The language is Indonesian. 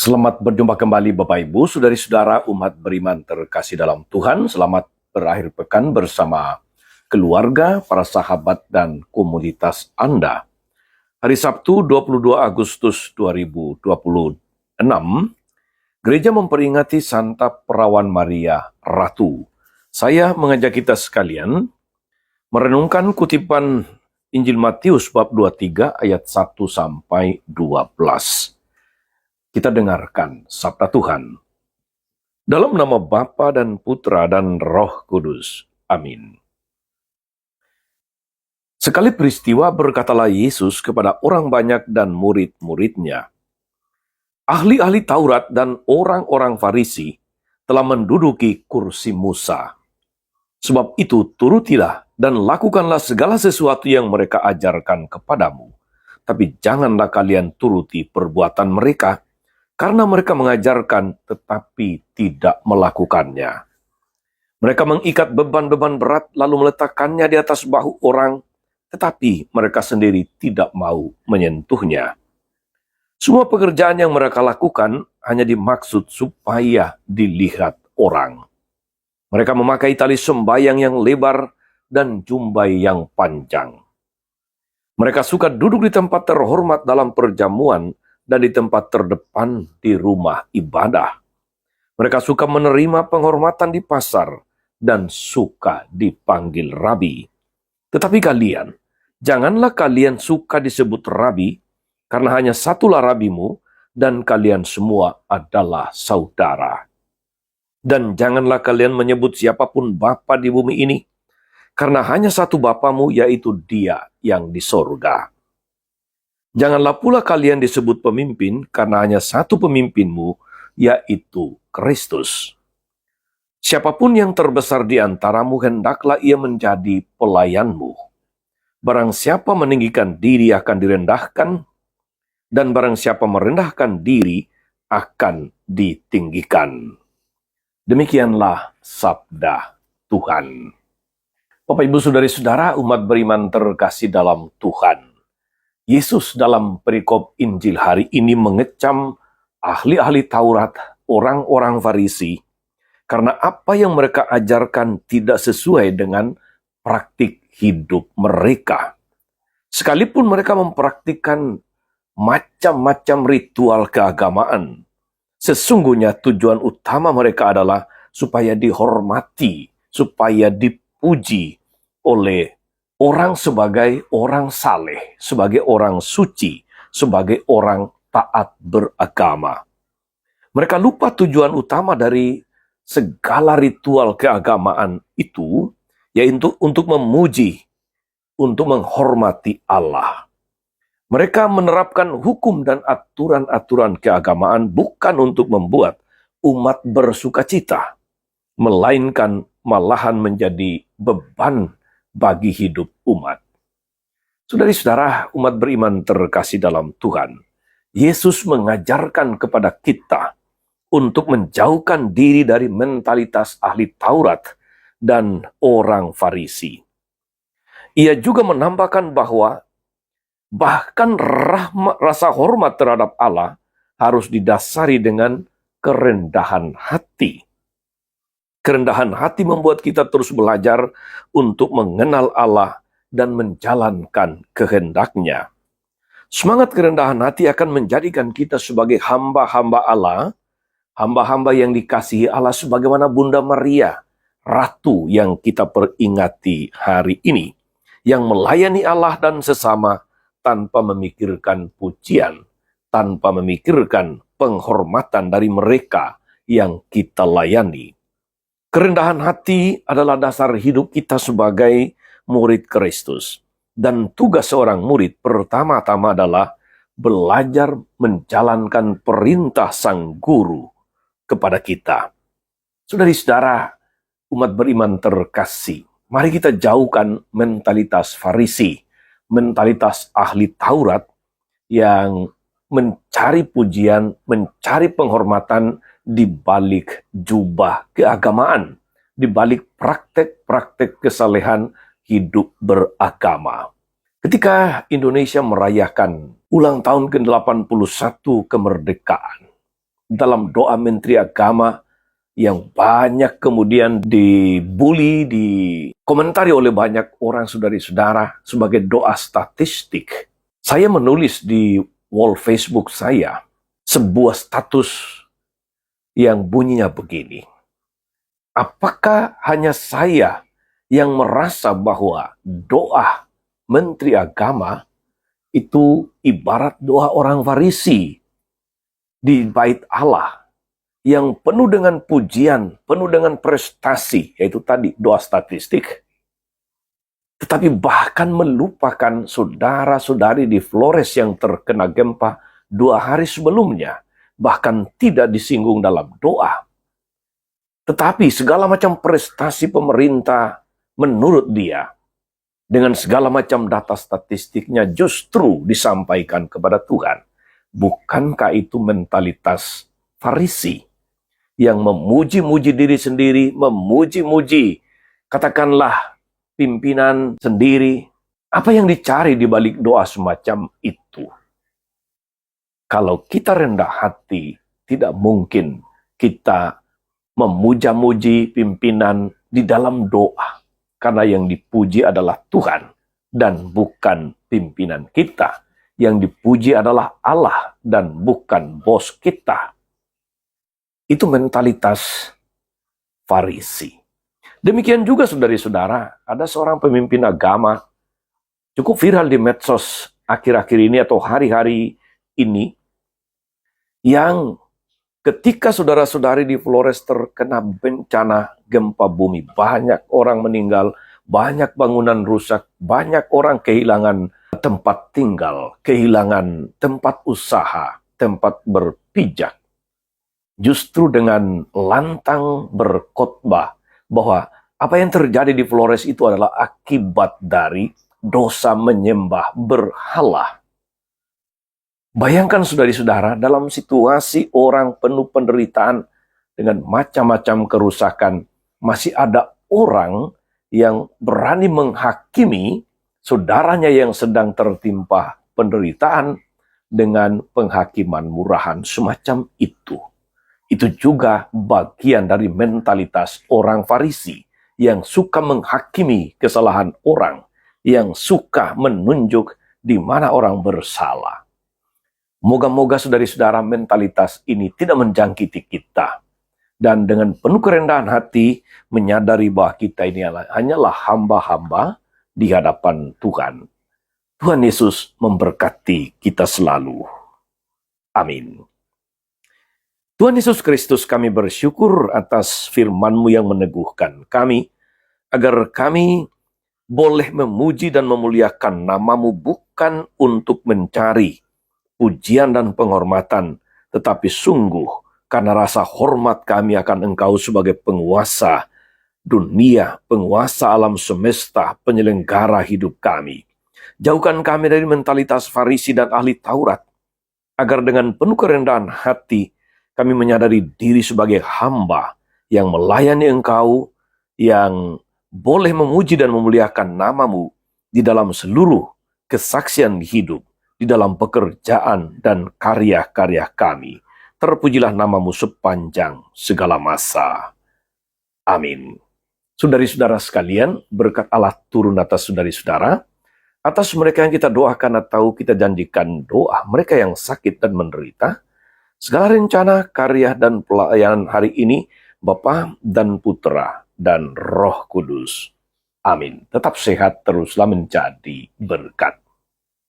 Selamat berjumpa kembali Bapak Ibu, saudari-saudara umat beriman terkasih dalam Tuhan. Selamat berakhir pekan bersama keluarga, para sahabat, dan komunitas Anda. Hari Sabtu 22 Agustus 2026, gereja memperingati Santa Perawan Maria Ratu. Saya mengajak kita sekalian merenungkan kutipan Injil Matius bab 23 ayat 1 sampai 12. Kita dengarkan sabda Tuhan. Dalam nama Bapa dan Putra dan Roh Kudus. Amin. Sekali peristiwa berkatalah Yesus kepada orang banyak dan murid-muridnya, ahli-ahli Taurat dan orang-orang Farisi telah menduduki kursi Musa. Sebab itu turutilah dan lakukanlah segala sesuatu yang mereka ajarkan kepadamu. Tapi janganlah kalian turuti perbuatan mereka, karena mereka mengajarkan tetapi tidak melakukannya. Mereka mengikat beban-beban berat lalu meletakkannya di atas bahu orang, tetapi mereka sendiri tidak mau menyentuhnya. Semua pekerjaan yang mereka lakukan hanya dimaksud supaya dilihat orang. Mereka memakai tali sembayang yang lebar dan jumbai yang panjang. Mereka suka duduk di tempat terhormat dalam perjamuan dan di tempat terdepan di rumah ibadah. Mereka suka menerima penghormatan di pasar dan suka dipanggil rabi. Tetapi kalian, janganlah kalian suka disebut rabi, karena hanya satulah rabimu, dan kalian semua adalah saudara. Dan janganlah kalian menyebut siapapun bapa di bumi ini, karena hanya satu bapamu, yaitu Dia yang di sorga. Janganlah pula kalian disebut pemimpin, karena hanya satu pemimpinmu, yaitu Kristus. Siapapun yang terbesar di antaramu, hendaklah ia menjadi pelayanmu. Barang siapa meninggikan diri akan direndahkan, dan barang siapa merendahkan diri akan ditinggikan. Demikianlah sabda Tuhan. Bapak, Ibu, saudari-saudara, umat beriman terkasih dalam Tuhan. Yesus dalam perikop Injil hari ini mengecam ahli-ahli Taurat, orang-orang Farisi, karena apa yang mereka ajarkan tidak sesuai dengan praktik hidup mereka. Sekalipun mereka mempraktikkan macam-macam ritual keagamaan, sesungguhnya tujuan utama mereka adalah supaya dihormati, supaya dipuji oleh orang sebagai orang saleh, sebagai orang suci, sebagai orang taat beragama. Mereka lupa tujuan utama dari segala ritual keagamaan itu, yaitu untuk memuji, untuk menghormati Allah. Mereka menerapkan hukum dan aturan-aturan keagamaan bukan untuk membuat umat bersukacita, melainkan malahan menjadi beban bagi hidup umat. Saudari-saudara, umat beriman terkasih dalam Tuhan, Yesus mengajarkan kepada kita untuk menjauhkan diri dari mentalitas ahli Taurat dan orang Farisi. Ia juga menambahkan bahwa bahkan rasa hormat terhadap Allah harus didasari dengan kerendahan hati. Kerendahan hati membuat kita terus belajar untuk mengenal Allah dan menjalankan kehendak-Nya. Semangat kerendahan hati akan menjadikan kita sebagai hamba-hamba Allah, hamba-hamba yang dikasihi Allah sebagaimana Bunda Maria, Ratu yang kita peringati hari ini, yang melayani Allah dan sesama tanpa memikirkan pujian, tanpa memikirkan penghormatan dari mereka yang kita layani. Kerendahan hati adalah dasar hidup kita sebagai murid Kristus. Dan tugas seorang murid pertama-tama adalah belajar menjalankan perintah Sang Guru kepada kita. Saudari-saudara, umat beriman terkasih, mari kita jauhkan mentalitas Farisi, mentalitas ahli Taurat yang mencari pujian, mencari penghormatan di balik jubah keagamaan, di balik praktek-praktek kesalehan hidup beragama. Ketika Indonesia merayakan ulang tahun ke-81 kemerdekaan, dalam doa Menteri Agama yang banyak kemudian dibully, dikomentari oleh banyak orang saudari-saudara sebagai doa statistik. Saya menulis di wall Facebook saya sebuah status yang bunyinya begini. Apakah hanya saya yang merasa bahwa doa Menteri Agama itu ibarat doa orang Farisi di bait Allah, yang penuh dengan pujian, penuh dengan prestasi, yaitu tadi doa statistik, tetapi bahkan melupakan saudara-saudari di Flores yang terkena gempa 2 hari sebelumnya, bahkan tidak disinggung dalam doa. Tetapi segala macam prestasi pemerintah menurut dia, dengan segala macam data statistiknya justru disampaikan kepada Tuhan. Bukankah itu mentalitas Farisi yang memuji-muji diri sendiri, memuji-muji, katakanlah, pimpinan sendiri? Apa yang dicari di balik doa semacam itu? Kalau kita rendah hati, tidak mungkin kita memuja-muji pimpinan di dalam doa. Karena yang dipuji adalah Tuhan dan bukan pimpinan kita. Yang dipuji adalah Allah dan bukan bos kita. Itu mentalitas Farisi. Demikian juga saudari-saudara, ada seorang pemimpin agama cukup viral di medsos akhir-akhir ini atau hari-hari ini, yang ketika saudara-saudari di Flores terkena bencana gempa bumi, banyak orang meninggal, banyak bangunan rusak, banyak orang kehilangan tempat tinggal, kehilangan tempat usaha, tempat berpijak. Justru dengan lantang berkhotbah bahwa apa yang terjadi di Flores itu adalah akibat dari dosa menyembah berhala. Bayangkan saudari-saudara, dalam situasi orang penuh penderitaan dengan macam-macam kerusakan, masih ada orang yang berani menghakimi saudaranya yang sedang tertimpa penderitaan dengan penghakiman murahan semacam itu. Itu juga bagian dari mentalitas orang Farisi yang suka menghakimi kesalahan orang, yang suka menunjuk di mana orang bersalah. Moga-moga saudari-saudara mentalitas ini tidak menjangkiti kita. Dan dengan penuh kerendahan hati menyadari bahwa kita ini hanyalah hamba-hamba di hadapan Tuhan. Tuhan Yesus memberkati kita selalu. Amin. Tuhan Yesus Kristus, kami bersyukur atas firman-Mu yang meneguhkan kami, agar kami boleh memuji dan memuliakan nama-Mu bukan untuk mencari pujian dan penghormatan, tetapi sungguh karena rasa hormat kami akan Engkau sebagai penguasa dunia, penguasa alam semesta, penyelenggara hidup kami. Jauhkan kami dari mentalitas Farisi dan ahli Taurat, agar dengan penuh kerendahan hati kami menyadari diri sebagai hamba yang melayani Engkau, yang boleh memuji dan memuliakan nama-Mu di dalam seluruh kesaksian hidup, di dalam pekerjaan dan karya-karya kami. Terpujilah nama-Mu sepanjang segala masa. Amin. Saudari-saudara sekalian, berkat Allah turun atas saudari-saudara, atas mereka yang kita doakan atau kita janjikan doa, mereka yang sakit dan menderita, segala rencana, karya, dan pelayanan hari ini, Bapa dan Putra dan Roh Kudus. Amin. Tetap sehat, teruslah menjadi berkat.